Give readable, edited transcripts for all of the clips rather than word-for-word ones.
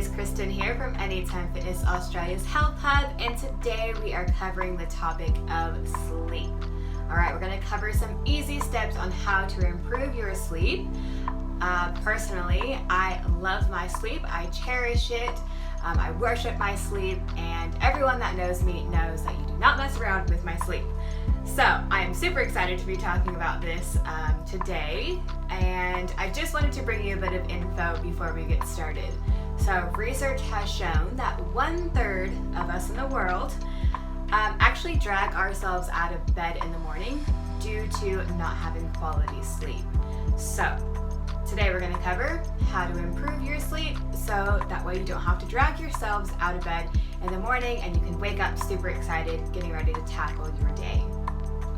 is Kristen here from Anytime Fitness Australia's Health Hub, and today we are covering the topic of sleep. Alright, we're going to cover some easy steps on how to improve your sleep. Personally, I love my sleep. I cherish it. I worship my sleep, and everyone that knows me knows that you do not mess around with my sleep. So I am super excited to be talking about this today, and I just wanted to bring you a bit of info before we get started. So research has shown that 1/3 of us in the world actually drag ourselves out of bed in the morning due to not having quality sleep. So today we're going to cover how to improve your sleep so that way you don't have to drag yourselves out of bed in the morning and you can wake up super excited, getting ready to tackle your day.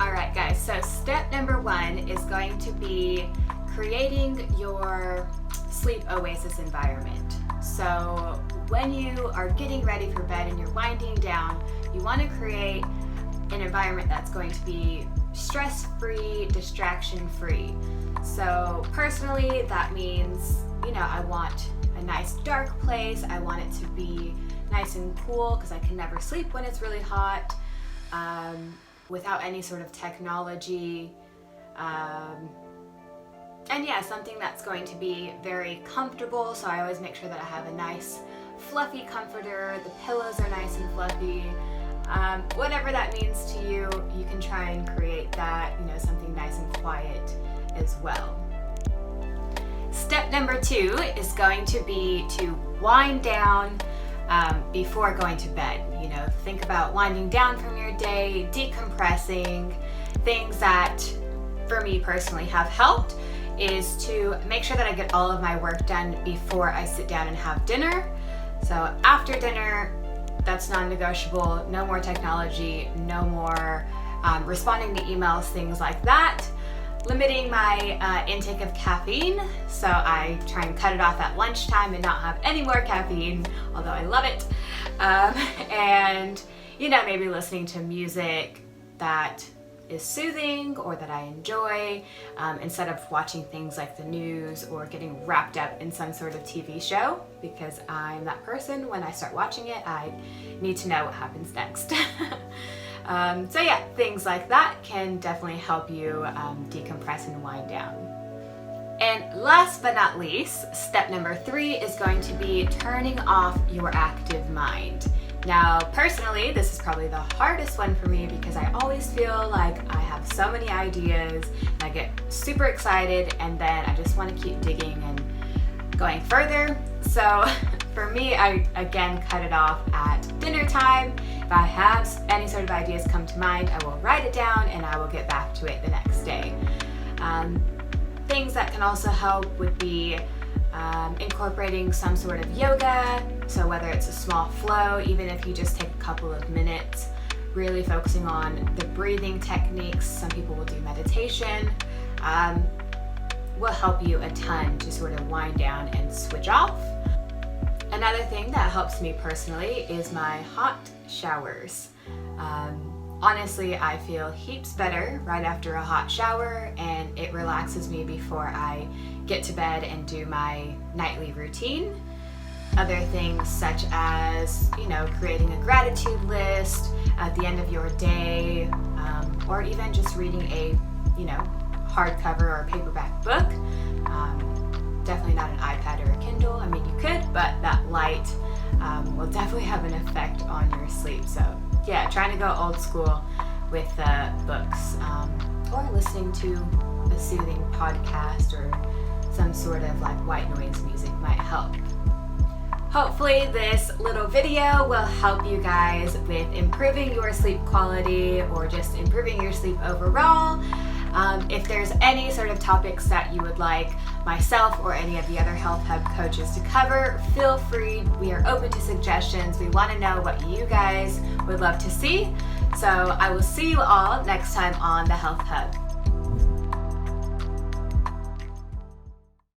Alright guys, so step number 1 is going to be creating your sleep oasis environment. So when you are getting ready for bed and you're winding down, you want to create an environment that's going to be stress-free, distraction-free. So personally, that means, I want a nice dark place. I want it to be nice and cool because I can never sleep when it's really hot, without any sort of technology. And yeah, something that's going to be very comfortable. So I always make sure that I have a nice fluffy comforter. The pillows are nice and fluffy. Whatever that means to you, you can try and create that, something nice and quiet as well. Step number 2 is going to be to wind down before going to bed. Think about winding down from your day, decompressing. Things that, for me personally, have helped is to make sure that I get all of my work done before I sit down and have dinner. So after dinner, that's non-negotiable. No more technology, no more responding to emails, things like that. Limiting my intake of caffeine, so I try and cut it off at lunchtime and not have any more caffeine, although I love it. And maybe listening to music that is soothing or that I enjoy, instead of watching things like the news or getting wrapped up in some sort of TV show, because I'm that person. When I start watching it, I need to know what happens next. So yeah, things like that can definitely help you decompress and wind down. And last but not least, step number 3 is going to be turning off your active mind. Now, personally, this is probably the hardest one for me because I always feel like I have so many ideas and I get super excited and then I just want to keep digging and going further. So for me, I again cut it off at dinner time. If I have any sort of ideas come to mind, I will write it down and I will get back to it the next day. Things that can also help would be incorporating some sort of yoga. So whether it's a small flow, even if you just take a couple of minutes, really focusing on the breathing techniques. Some people will do meditation. Will help you a ton to sort of wind down and switch off. Another thing that helps me personally is my hot showers. Honestly, I feel heaps better right after a hot shower, and it relaxes me before I get to bed and do my nightly routine. Other things such as, creating a gratitude list at the end of your day, or even just reading a, hardcover or paperback book. Definitely not an iPad or a Kindle. I mean, you could, but that light will definitely have an effect on your sleep. So yeah, trying to go old school with books, or listening to a soothing podcast or some sort of like white noise music might help. Hopefully this little video will help you guys with improving your sleep quality or just improving your sleep overall. If there's any sort of topics that you would like myself or any of the other Health Hub coaches to cover, feel free. We are open to suggestions. We want to know what you guys would love to see. So I will see you all next time on the Health Hub.